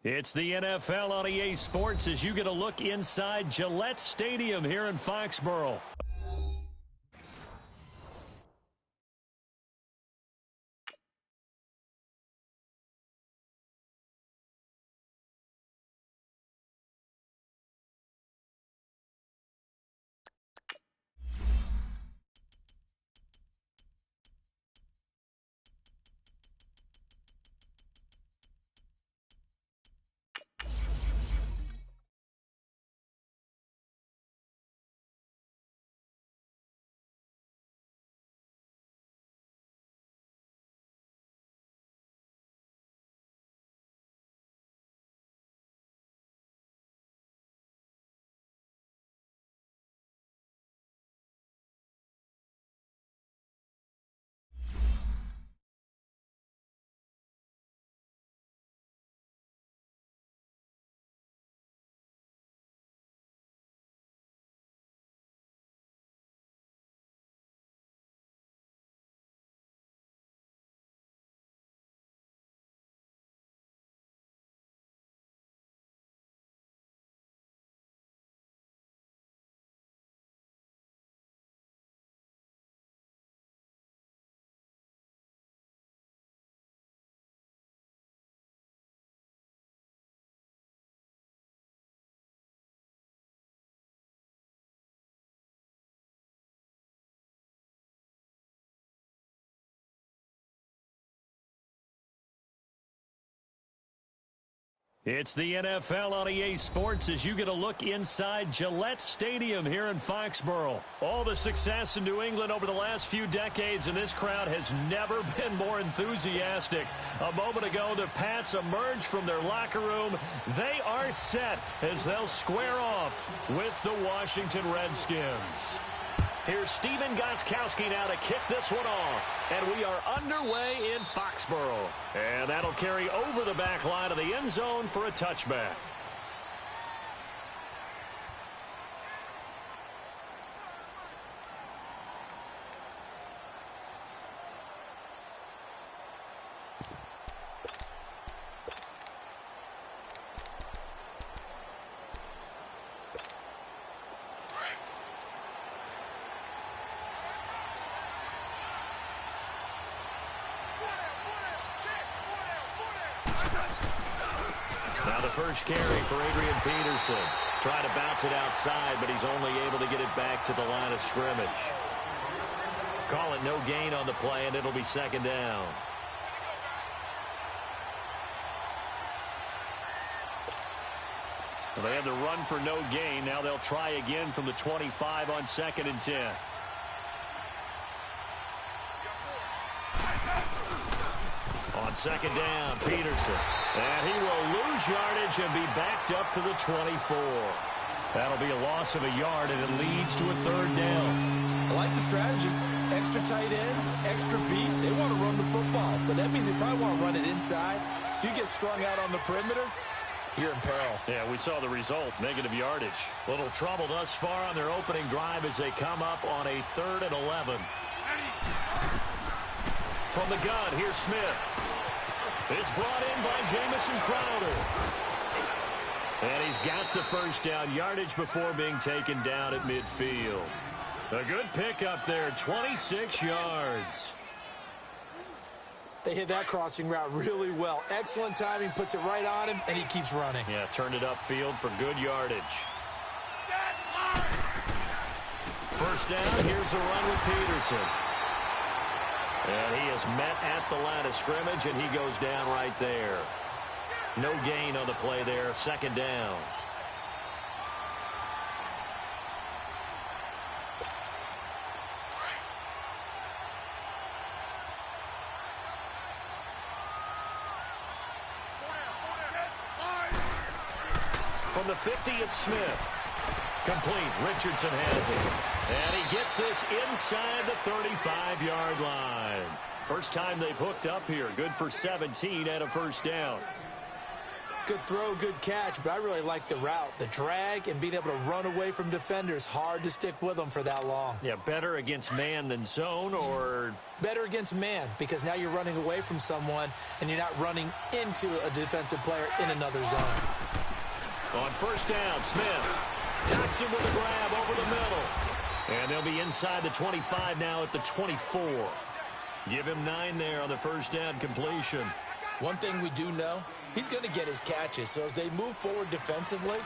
It's the NFL on EA Sports as you get a look inside Gillette Stadium here in Foxborough. It's the NFL on EA Sports as you get a look inside Gillette Stadium here in Foxborough. All the success in New England over the last few decades, and this crowd has never been more enthusiastic. A moment ago, the Pats emerged from their locker room. They are set as they'll square off with the Washington Redskins. Here's Steven Gostkowski now to kick this one off. And we are underway in Foxborough. And that'll carry over the back line of the end zone for a touchback. Now the first carry for Adrian Peterson. Trying to bounce it outside, but he's only able to get it back to the line of scrimmage. Call it no gain on the play, and it'll be second down. Well, they had the run for no gain. Now they'll try again from the 25 on 2nd and 10. On second down, Peterson. And he will lose yardage and be backed up to the 24. That'll be a loss of a yard, and it leads to a third down. I like the strategy. Extra tight ends, extra beef. They want to run the football, but that means they probably want to run it inside. If you get strung out on the perimeter, you're in peril. Yeah, we saw the result, negative yardage. Little trouble thus far on their opening drive as they come up on a 3rd and 11. From the gun, here's Smith. It's brought in by Jamison Crowder. And he's got the first down, yardage before being taken down at midfield. A good pickup there, 26 yards. They hit that crossing route really well. Excellent timing, puts it right on him, and he keeps running. Yeah, turned it upfield for good yardage. First down, here's a run with Peterson. And he is met at the line of scrimmage, and he goes down right there. No gain on the play there, second down. From the 50, it's Smith. Complete. Richardson has it. And he gets this inside the 35-yard line. First time they've hooked up here. Good for 17 and a first down. Good throw, good catch, but I really like the route. The drag and being able to run away from defenders, hard to stick with them for that long. Yeah, better against man than zone, or? Better against man, because now you're running away from someone and you're not running into a defensive player in another zone. On first down, Smith tacks him with a grab over the middle. And they'll be inside the 25 now at the 24. Give him 9 there on the first down completion. One thing we do know, he's going to get his catches. So as they move forward defensively,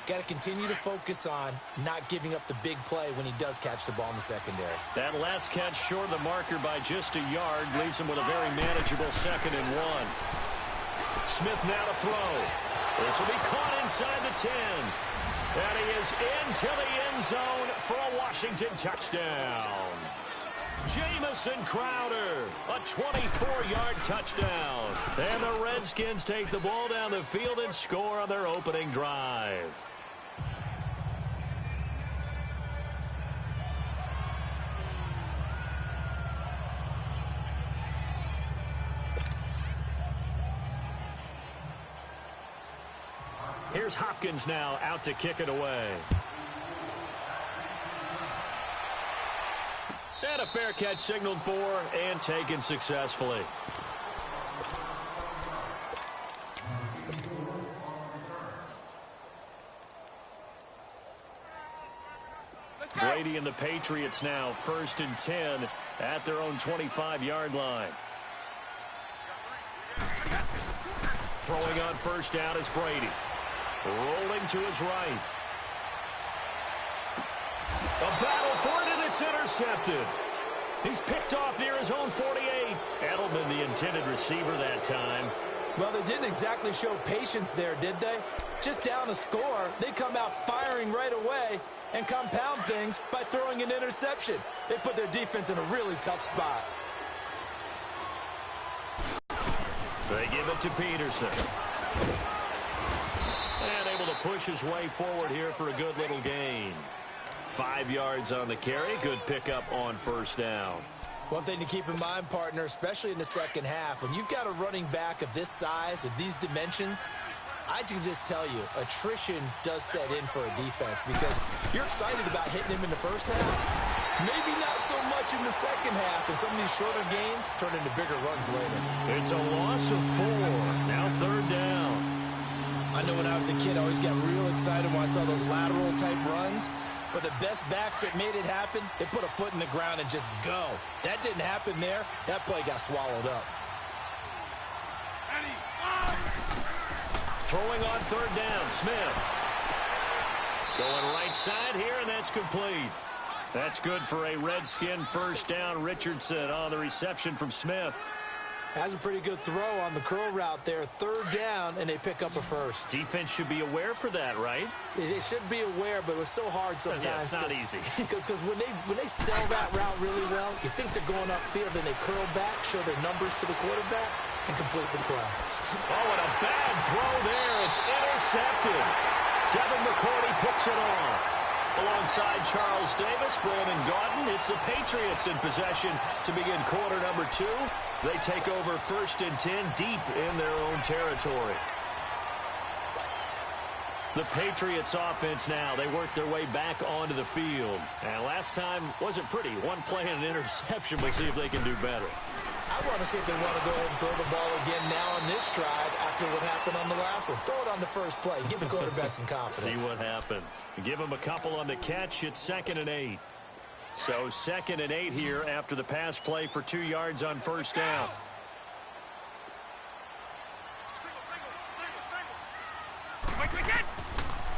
got to continue to focus on not giving up the big play when he does catch the ball in the secondary. That last catch short of the marker by just a yard leaves him with a very manageable 2nd and 1. Smith now to throw. This will be caught inside the 10. And he is into the end zone for a Washington touchdown. Jamison Crowder, a 24-yard touchdown. And the Redskins take the ball down the field and score on their opening drive. Here's Hopkins now out to kick it away. And a fair catch signaled for and taken successfully. Brady and the Patriots now 1st and 10 at their own 25-yard line. Throwing on first down is Brady. Rolling to his right. A battle for it, and it's intercepted. He's picked off near his own 48. Edelman, the intended receiver that time. Well, they didn't exactly show patience there, did they? Just down a score, they come out firing right away and compound things by throwing an interception. They put their defense in a really tough spot. They give it to Peterson. And able to push his way forward here for a good little gain. 5 yards on the carry. Good pickup on first down. One thing to keep in mind, partner, especially in the second half, when you've got a running back of this size, of these dimensions, I can just tell you, attrition does set in for a defense because you're excited about hitting him in the first half. Maybe not so much in the second half, and some of these shorter gains turn into bigger runs later. It's a loss of 4. Now 3rd down. I know when I was a kid, I always got real excited when I saw those lateral-type runs. But the best backs that made it happen, they put a foot in the ground and just go. That didn't happen there. That play got swallowed up. Throwing on 3rd down, Smith. Going right side here, and that's complete. That's good for a Redskin first down. Richardson on the reception from Smith. Has a pretty good throw on the curl route there. 3rd down, and they pick up a first. Defense should be aware for that, right? They should be aware, but it was so hard sometimes. Yeah, it's not easy. Because when they sell that route really well, you think they're going upfield, then they curl back, show their numbers to the quarterback, and complete the play. Oh, and a bad throw there. It's intercepted. Devin McCourty picks it off. Alongside Charles Davis, Brandon Gaudin, it's the Patriots in possession to begin quarter number 2. They take over 1st and 10 deep in their own territory. The Patriots offense now, they work their way back onto the field. And last time wasn't pretty. One play and an interception. We'll see if they can do better. I want to see if they want to go ahead and throw the ball again now on this drive after what happened on the last one. Throw it on the first play. Give the quarterback some confidence. See what happens. Give him a couple on the catch. It's 2nd and 8. So 2nd and 8 here after the pass play for 2 yards on first down.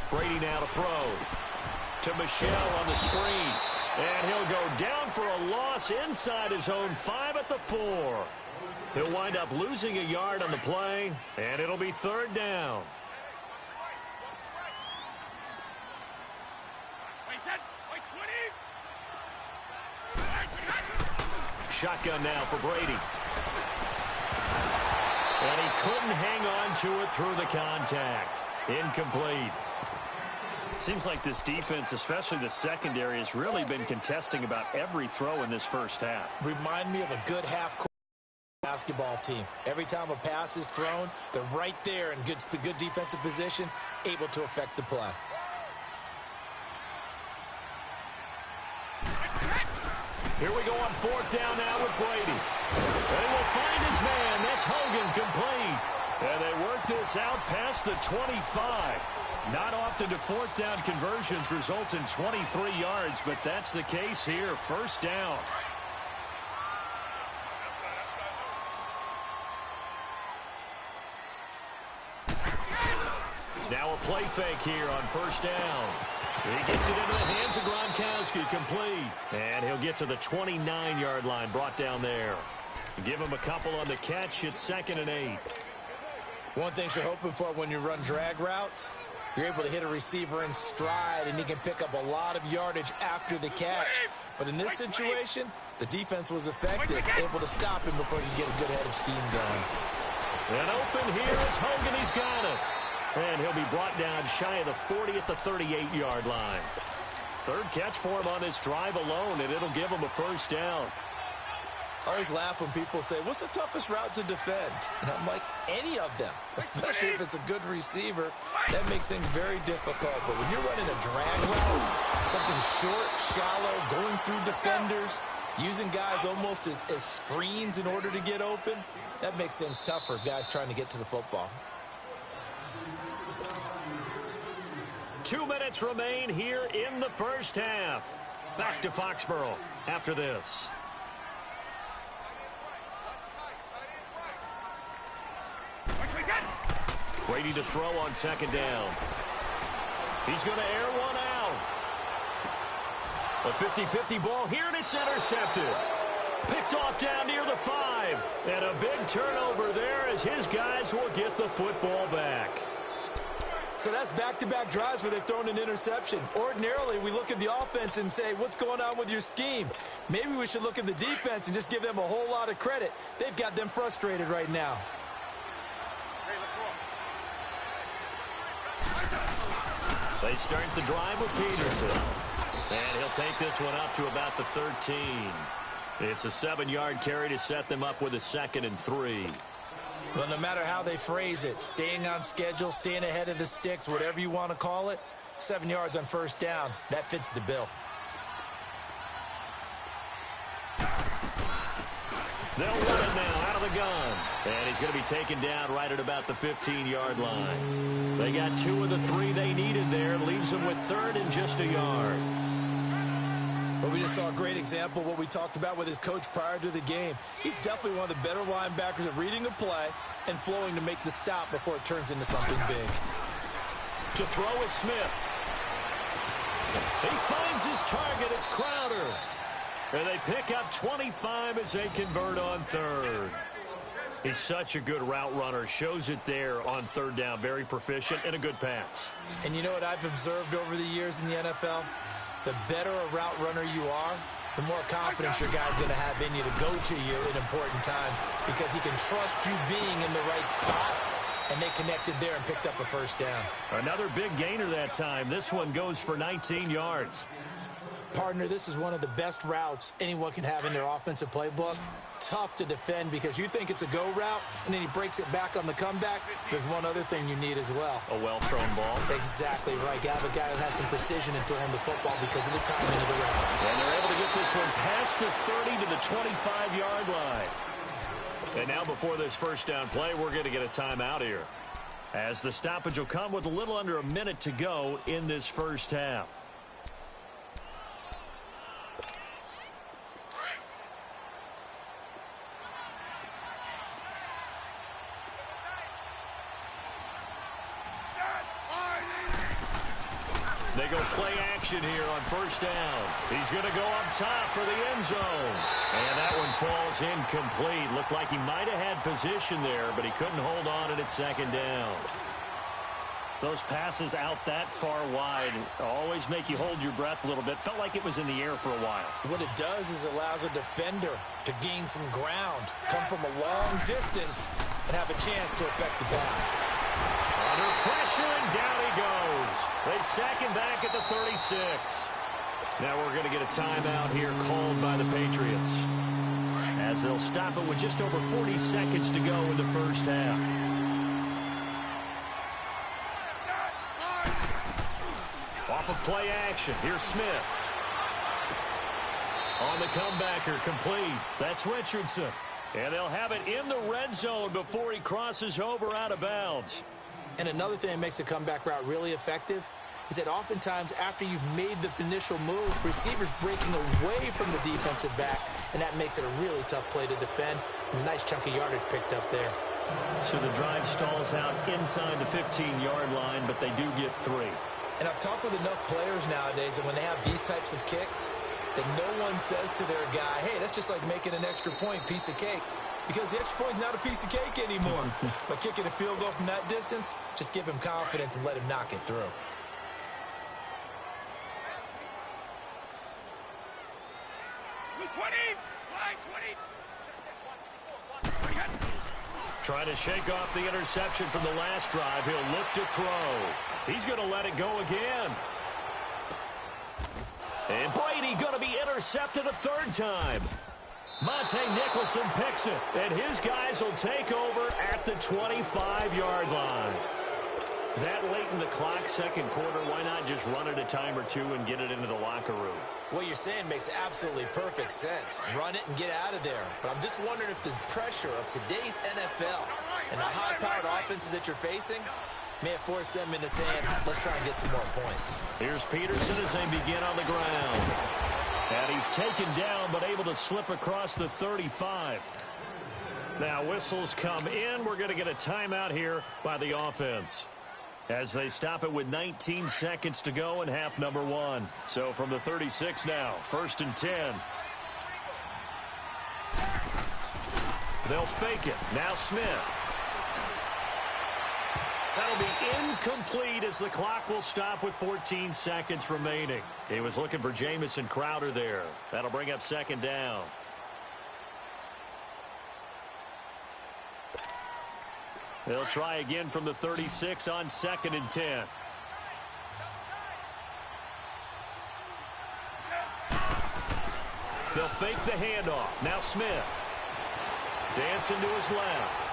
Brady now to throw. To Michelle on the screen. And he'll go down for a loss inside his own 5 at the 4. He'll wind up losing a yard on the play, and it'll be 3rd down. Shotgun now for Brady. And he couldn't hang on to it through the contact. Incomplete. Seems like this defense, especially the secondary, has really been contesting about every throw in this first half. Remind me of a good half quarter basketball team. Every time a pass is thrown, they're right there in good defensive position, able to affect the play. Here we go on fourth down now with Brady. They will find his man. That's Hogan, complete. And they work this out past the 25. Not often do fourth down conversions result in 23 yards, but that's the case here. First down. Now a play fake here on first down. He gets it into the hands of Gronkowski, complete. And he'll get to the 29-yard line, brought down there. Give him a couple on the catch. It's 2nd and 8. One thing you're hoping for when you run drag routes, you're able to hit a receiver in stride, and he can pick up a lot of yardage after the catch. But in this situation, the defense was effective, able to stop him before he could get a good head of steam going. And open here is Hogan. He's got it. And he'll be brought down shy of the 40 at the 38-yard line. Third catch for him on this drive alone, and it'll give him a first down. I always laugh when people say, what's the toughest route to defend? And I'm like, any of them, especially if it's a good receiver. That makes things very difficult. But when you're running a drag route, something short, shallow, going through defenders, using guys almost as screens in order to get open, that makes things tough for guys trying to get to the football. 2 minutes remain here in the first half. Back to Foxborough after this. Brady to throw on second down. He's going to air one out. A 50-50 ball here, and it's intercepted. Picked off down near the 5. And a big turnover there as his guys will get the football back. So that's back-to-back drives where they've thrown an interception. Ordinarily, we look at the offense and say, what's going on with your scheme? Maybe we should look at the defense and just give them a whole lot of credit. They've got them frustrated right now. They start the drive with Peterson. And he'll take this one up to about the 13. It's a 7-yard carry to set them up with a 2nd and 3. Well, no matter how they phrase it, staying on schedule, staying ahead of the sticks, whatever you want to call it, 7 yards on first down, that fits the bill. They'll run it now out of the gun. And he's going to be taken down right at about the 15-yard line. They got 2 of the 3 they needed there. Leaves them with 3rd and just a yard. Well, we just saw a great example of what we talked about with his coach prior to the game. He's definitely one of the better linebackers at reading a play and flowing to make the stop before it turns into something big. To throw is Smith. He finds his target. It's Crowder. And they pick up 25 as they convert on 3rd. He's such a good route runner. Shows it there on 3rd down. Very proficient and a good pass. And you know what I've observed over the years in the NFL? The better a route runner you are, the more confidence your guy's going to have in you to go to you in important times because he can trust you being in the right spot, and they connected there and picked up a first down. Another big gainer that time. This one goes for 19 yards. Partner, this is one of the best routes anyone can have in their offensive playbook. Tough to defend because you think it's a go route, and then he breaks it back on the comeback. There's one other thing you need as well. A well-thrown ball. Exactly right. You have a guy who has some precision in throwing the football because of the timing of the route. And they're able to get this one past the 30 to the 25-yard line. And now before this first down play, we're going to get a timeout here, as the stoppage will come with a little under a minute to go in this first half. They go play action here on first down. He's going to go up top for the end zone. And that one falls incomplete. Looked like he might have had position there, but he couldn't hold on and it's 2nd down. Those passes out that far wide always make you hold your breath a little bit. Felt like it was in the air for a while. What it does is allows a defender to gain some ground, come from a long distance, and have a chance to affect the pass. Under pressure, and down he goes. They sack him back at the 36. Now we're going to get a timeout here called by the Patriots, as they'll stop it with just over 40 seconds to go in the first half. Off of play action, here's Smith. On the comebacker, complete. That's Richardson. And they'll have it in the red zone before he crosses over out of bounds. And another thing that makes a comeback route really effective is that oftentimes after you've made the initial move, receivers breaking away from the defensive back, and that makes it a really tough play to defend. A nice chunk of yardage picked up there. So the drive stalls out inside the 15-yard line, but they do get 3. And I've talked with enough players nowadays that when they have these types of kicks, that no one says to their guy, hey, that's just like making an extra point, piece of cake. Because the extra point's not a piece of cake anymore. But kicking a field goal from that distance, just give him confidence and let him knock it through. Trying to shake off the interception from the last drive. He'll look to throw. He's going to let it go again. And Brady going to be intercepted a third time. Monte Nicholson picks it, and his guys will take over at the 25-yard line. That late in the clock, second quarter, why not just run it a time or two and get it into the locker room? What you're saying makes absolutely perfect sense. Run it and get out of there. But I'm just wondering if the pressure of today's NFL and the high-powered offenses that you're facing may have forced them into saying, let's try and get some more points. Here's Peterson as they begin on the ground. And he's taken down but able to slip across the 35. Now whistles come in. We're going to get a timeout here by the offense, as they stop it with 19 seconds to go in half number 1. So from the 36 now, 1st and 10. They'll fake it. Now Smith. That'll be incomplete as the clock will stop with 14 seconds remaining. He was looking for Jamison Crowder there. That'll bring up 2nd down. They'll try again from the 36 on 2nd and 10. They'll fake the handoff. Now Smith. Dancing to his left.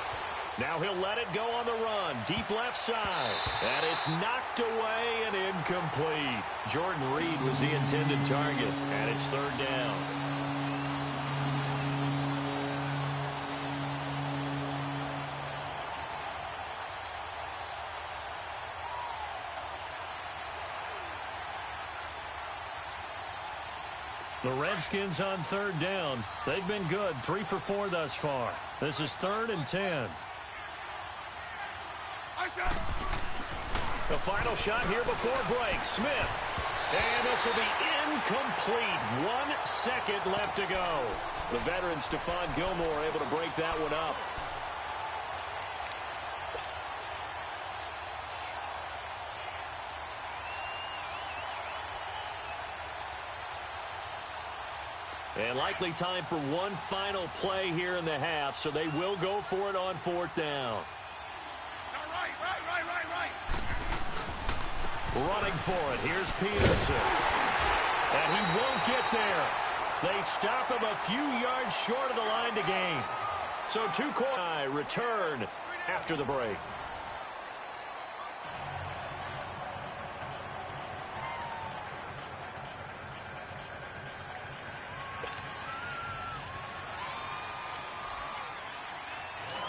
Now he'll let it go on the run. Deep left side. And it's knocked away and incomplete. Jordan Reed was the intended target. And it's 3rd down. The Redskins on 3rd down. They've been good. 3 for 4 thus far. This is 3rd and 10. The final shot here before break. Smith. And this will be incomplete. 1 second left to go. The veteran Stephon Gilmore able to break that one up. And likely time for one final play here in the half, so they will go for it on 4th down. Running for it. Here's Peterson. And he won't get there. They stop him a few yards short of the line to gain. So 2 quarters return after the break.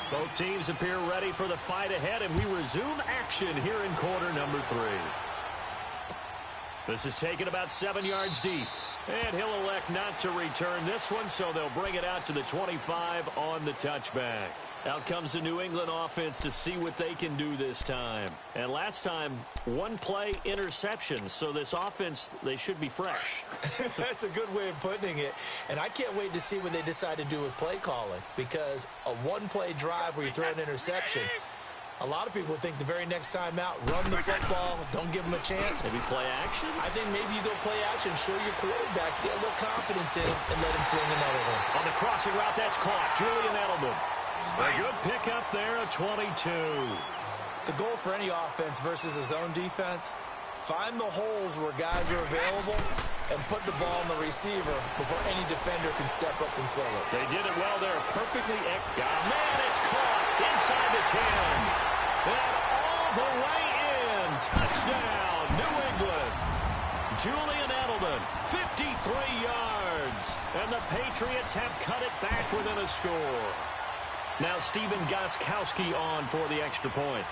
Both teams appear ready for the fight ahead, and we resume action here in quarter number 3. This is taken about 7 yards deep. And he'll elect not to return this one, so they'll bring it out to the 25 on the touchback. Out comes the New England offense to see what they can do this time. And last time, 1 play interception. So this offense, they should be fresh. That's a good way of putting it. And I can't wait to see what they decide to do with play calling. Because a 1-play drive where you throw an interception, a lot of people would think the very next time out, run the football, don't give them a chance. Maybe play action? I think maybe you go play action, show your quarterback, get a little confidence in him, and let him fling another one. On the crossing route, that's caught. Julian Edelman. A good pickup there, a 22. The goal for any offense versus a zone defense, Find the holes where guys are available and put the ball on the receiver before any defender can step up and fill it. They did it well there. Perfectly. Man, it's caught inside the 10. And all the way in. Touchdown, New England. Julian Edelman, 53 yards. And the Patriots have cut it back within a score. Now Stephen Gostkowski on for the extra point.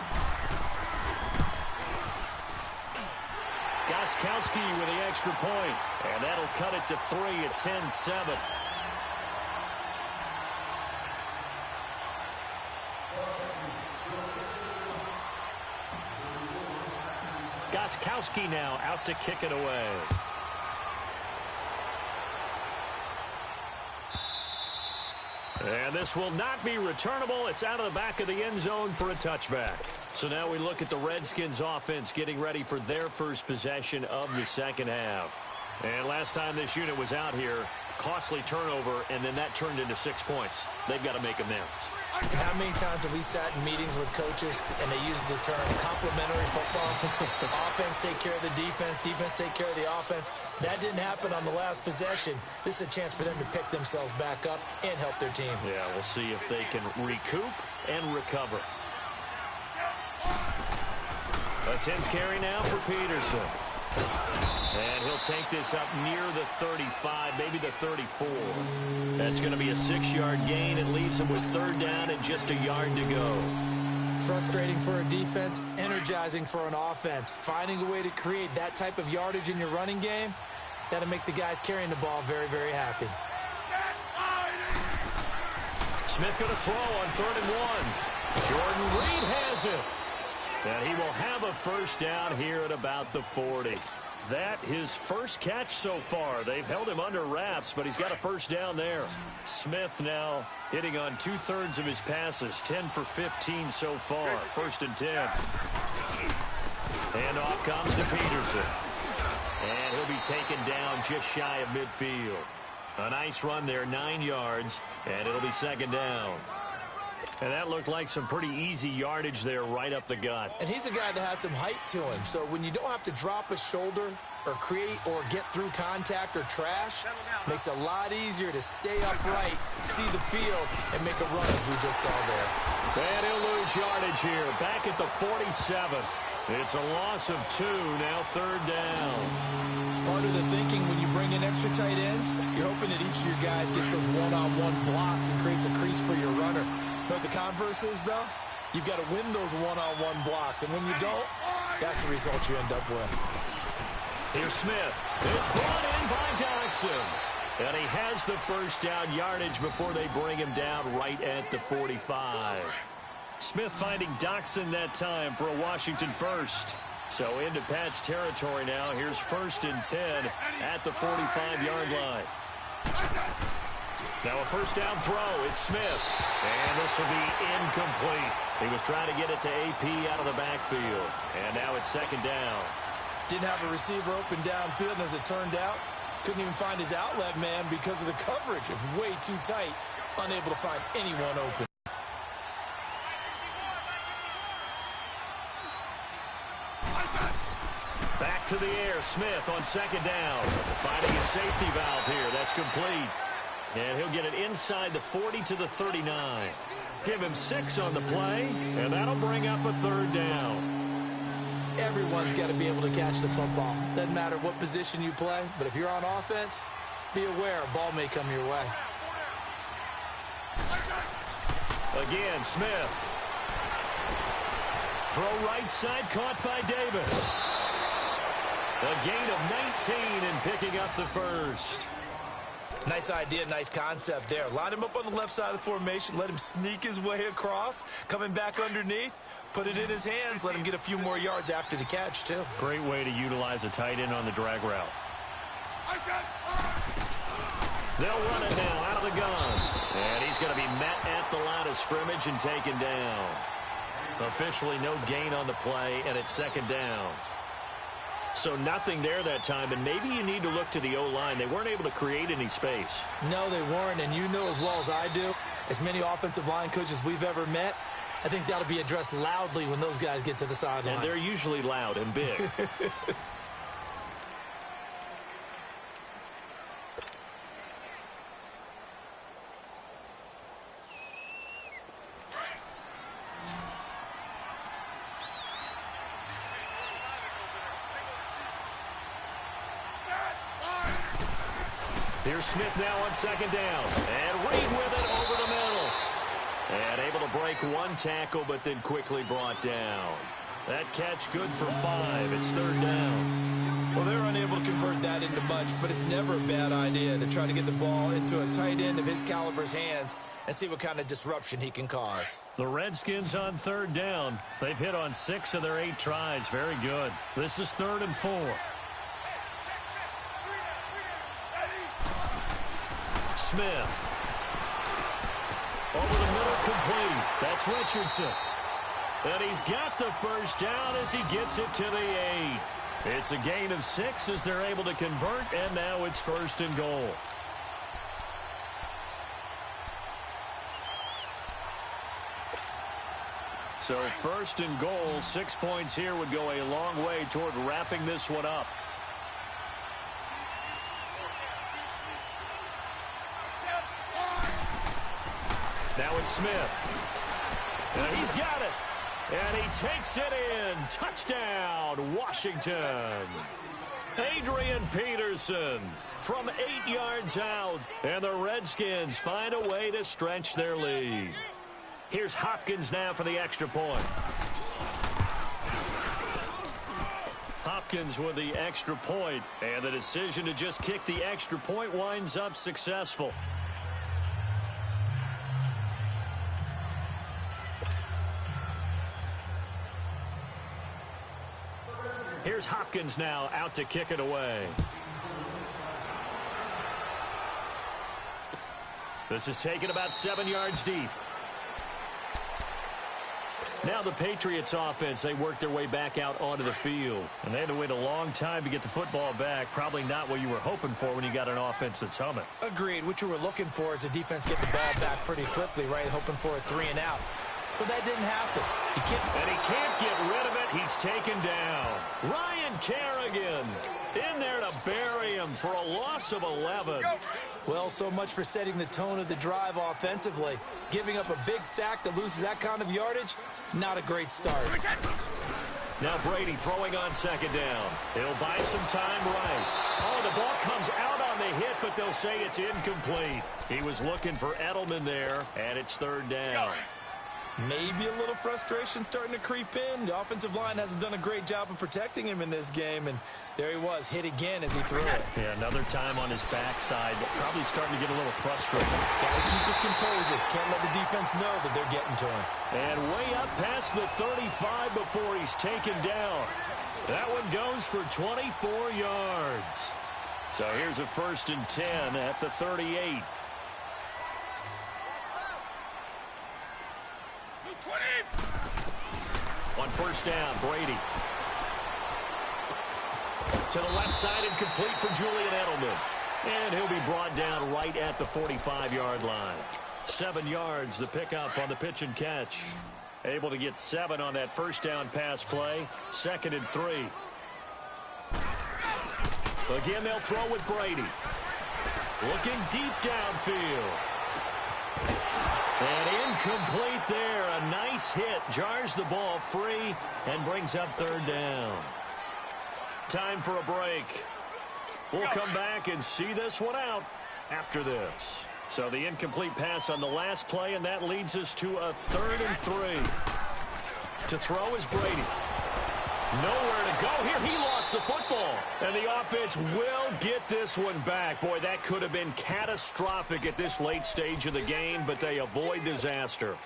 Gostkowski with the extra point, and that'll cut it to 3 at 10-7. Gostkowski now out to kick it away. And this will not be returnable. It's out of the back of the end zone for a touchback. So now we look at the Redskins offense getting ready for their first possession of the second half. And last time this unit was out here, costly turnover, and then that turned into 6 points. They've got to make amends. How many times have we sat in meetings with coaches and they use the term complementary football? Offense take care of the defense, defense take care of the offense. That didn't happen on the last possession. This is a chance for them to pick themselves back up and help their team. Yeah, we'll see if they can recoup and recover. A 10th carry now for Peterson. And he'll take this up near the 35, maybe the 34. That's going to be a 6-yard gain. It leaves him with 3rd down and just a yard to go. Frustrating for a defense, energizing for an offense. Finding a way to create that type of yardage in your running game, that'll make the guys carrying the ball very, very happy. Smith going to throw on 3rd and 1. Jordan Reed has it. And he will have a first down here at about the 40. That his first catch so far. They've held him under wraps, but he's got a first down there. Smith now hitting on 2/3 of his passes. 10 for 15 so far. 1st and 10. And off comes to Peterson. And he'll be taken down just shy of midfield. A nice run there, 9 yards, and it'll be 2nd down. And that looked like some pretty easy yardage there right up the gut. And he's a guy that has some height to him. So when you don't have to drop a shoulder or create or get through contact or trash, makes it a lot easier to stay upright, see the field, and make a run as we just saw there. And he'll lose yardage here. Back at the 47. It's a loss of 2. Now 3rd down. Part of the thinking when you bring in extra tight ends, you're hoping that each of your guys gets those one-on-one blocks and creates a crease for your runner. But the converse is, though, you've got to win those one-on-one blocks. And when you don't, that's the result you end up with. Here's Smith. It's brought in by Doxson. And he has the first down yardage before they bring him down right at the 45. Smith finding Doxson that time for a Washington first. So into Pat's territory now. Here's 1st and 10 at the 45-yard line. Now a first down throw. It's Smith. And this will be incomplete. He was trying to get it to AP out of the backfield. And now it's 2nd down. Didn't have a receiver open downfield, and as it turned out, couldn't even find his outlet man because of the coverage. It was way too tight. Unable to find anyone open. Back to the air. Smith on 2nd down. Finding a safety valve here. That's complete. And he'll get it inside the 40 to the 39. Give him 6 on the play, and that'll bring up a 3rd down. Everyone's got to be able to catch the football. Doesn't matter what position you play, but if you're on offense, be aware a ball may come your way. Again, Smith. Throw right side, caught by Davis. A gain of 19 and picking up the first. Nice idea, nice concept there. Line him up on the left side of the formation, let him sneak his way across, coming back underneath, put it in his hands, let him get a few more yards after the catch, too. Great way to utilize a tight end on the drag route. They'll run it now out of the gun. And he's going to be met at the line of scrimmage and taken down. Officially no gain on the play, and it's 2nd down. So nothing there that time, and maybe you need to look to the O-line. They weren't able to create any space. No, they weren't, and you know as well as I do, as many offensive line coaches we've ever met, I think that'll be addressed loudly when those guys get to the sideline. And they're usually loud and big. Here's Smith now on second down. And Reed with it over the middle. And able to break one tackle, but then quickly brought down. That catch good for 5. It's third down. Well, they're unable to convert that into much, but it's never a bad idea to try to get the ball into a tight end of his caliber's hands and see what kind of disruption he can cause. The Redskins on third down. They've hit on 6 of their 8 tries. Very good. This is 3rd and 4. Smith. Over the middle, complete. That's Richardson. And he's got the first down as he gets it to the 8. It's a gain of 6 as they're able to convert, and now it's 1st and goal. So 1st and goal, 6 points here would go a long way toward wrapping this one up. Now it's Smith. And he's got it. And he takes it in. Touchdown, Washington. Adrian Peterson from 8 yards out. And the Redskins find a way to stretch their lead. Here's Hopkins now for the extra point. Hopkins with the extra point. And the decision to just kick the extra point winds up successful. Here's Hopkins now out to kick it away. This is taken about 7 yards deep. Now the Patriots offense, they work their way back out onto the field. And they had to wait a long time to get the football back. Probably not what you were hoping for when you got an offense that's humming. Agreed. What you were looking for is the defense get the ball back pretty quickly, right? Hoping for a 3 and out. So that didn't happen. And he can't get rid of it. He's taken down. Ryan Kerrigan in there to bury him for a loss of 11. Well, so much for setting the tone of the drive offensively. Giving up a big sack that loses that kind of yardage, not a great start. Now Brady throwing on second down. He'll buy some time right. Oh, the ball comes out on the hit, but they'll say it's incomplete. He was looking for Edelman there, and it's third down. Maybe a little frustration starting to creep in. The offensive line hasn't done a great job of protecting him in this game, and there he was, hit again as he threw it. Yeah, another time on his backside, probably starting to get a little frustrated. Got to keep his composure. Can't let the defense know that they're getting to him. And way up past the 35 before he's taken down. That one goes for 24 yards. So here's a 1st and 10 at the 38. On first down, Brady. To the left side and complete for Julian Edelman. And he'll be brought down right at the 45-yard line. 7 yards, the pickup on the pitch and catch. Able to get 7 on that first down pass play. 2nd and 3. Again, they'll throw with Brady. Looking deep downfield. And incomplete there. A nice hit. Jars the ball free and brings up third down. Time for a break. We'll come back and see this one out after this. So the incomplete pass on the last play, and that leads us to a 3rd and 3. To throw is Brady. Nowhere to go here. He lost the football. And the offense will get this one back. Boy, that could have been catastrophic at this late stage of the game, but they avoid disaster.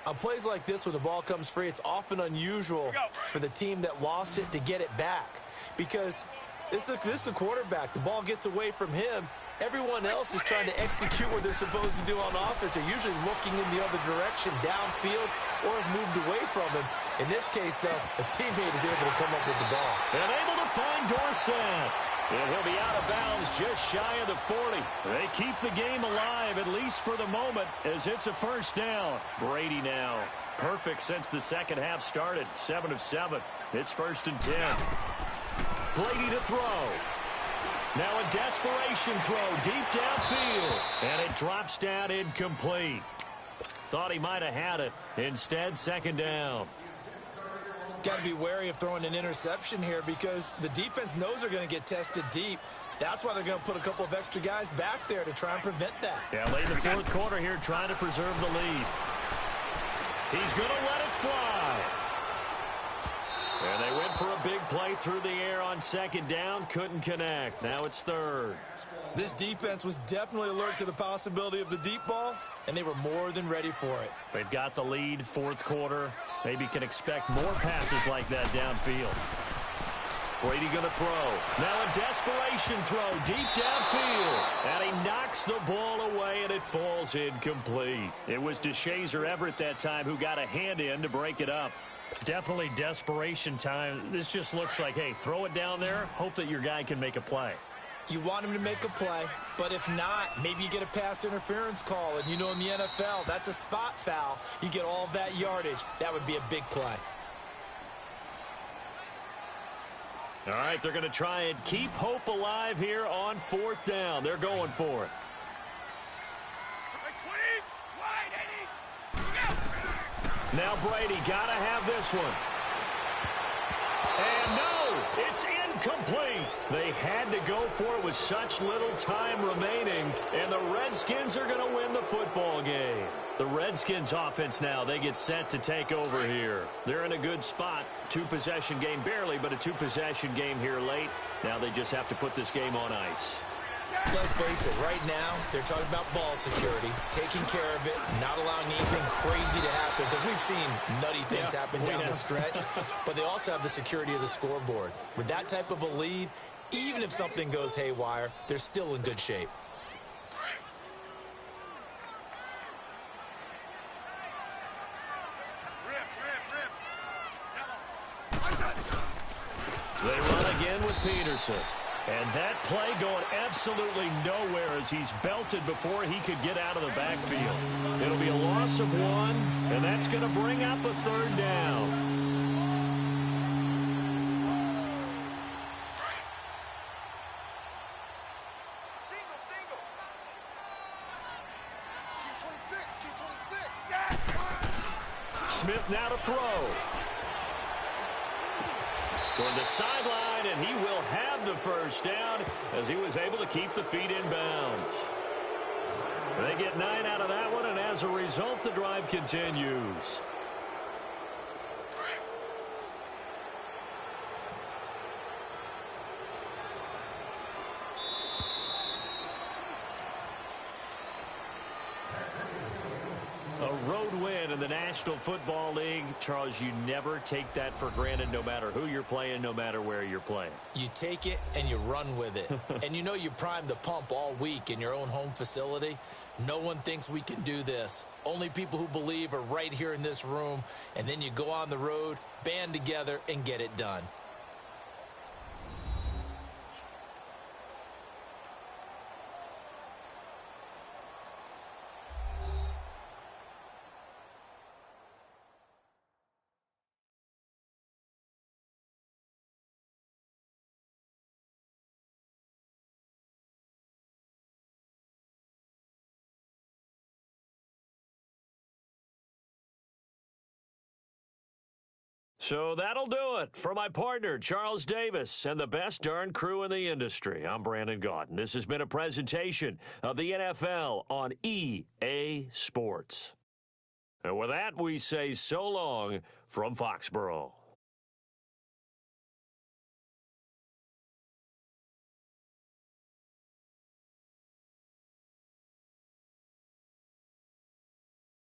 On plays like this, when the ball comes free, it's often unusual for the team that lost it to get it back. Because this is a quarterback. The ball gets away from him. Everyone else is trying to execute what they're supposed to do on offense. They're usually looking in the other direction, downfield, or have moved away from him. In this case, though, a teammate is able to come up with the ball. And able to find Dorsett. And he'll be out of bounds just shy of the 40. They keep the game alive, at least for the moment, as it's a first down. Brady now Perfect since the second half started. 7 of 7. It's 1st and 10. Brady to throw. Now a desperation throw deep downfield. And it drops down incomplete. Thought he might have had it. Instead, 2nd down. Got to be wary of throwing an interception here because the defense knows they're going to get tested deep. That's why they're going to put a couple of extra guys back there to try and prevent that. Yeah, late in the 4th quarter here trying to preserve the lead. He's going to let it fly. And they went for a big play through the air on 2nd down. Couldn't connect. Now it's 3rd. This defense was definitely alert to the possibility of the deep ball, and they were more than ready for it. They've got the lead, 4th quarter. Maybe can expect more passes like that downfield. Brady going to throw. Now a desperation throw deep downfield. And he knocks the ball away, and it falls incomplete. It was DeShazer Everett that time who got a hand in to break it up. Definitely desperation time. This just looks like, hey, throw it down there, hope that your guy can make a play. You want him to make a play, but if not, maybe you get a pass interference call. And you know in the NFL, that's a spot foul. You get all that yardage. That would be a big play. All right, they're going to try and keep hope alive here on 4th down. They're going for it. Now Brady got to have this one. And no, it's incomplete. They had to go for it with such little time remaining, and the Redskins are going to win the football game. The Redskins offense now, they get set to take over here. They're in a good spot. 2-possession game barely, but a 2-possession game here late. Now they just have to put this game on ice. Let's face it, right now, they're talking about ball security, taking care of it, not allowing anything crazy to happen, because we've seen nutty things happen down the stretch, but they also have the security of the scoreboard. With that type of a lead, even if something goes haywire, they're still in good shape. They run again with Peterson. And that play going absolutely nowhere as he's belted before he could get out of the backfield. It'll be a loss of 1, and that's going to bring up a 3rd down. Smith now to throw. Toward the sideline, and he will have the 1st down as he was able to keep the feet in bounds. They get 9 out of that one, and as a result, the drive continues. A road win in the National Football League. Charles, you never take that for granted no matter who you're playing, no matter where you're playing. You take it and you run with it. And you know you primed the pump all week in your own home facility. No one thinks we can do this. Only people who believe are right here in this room. And then you go on the road, band together, and get it done. So that'll do it for my partner, Charles Davis, and the best darn crew in the industry. I'm Brandon Gaudin. This has been a presentation of the NFL on EA Sports. And with that, we say so long from Foxborough.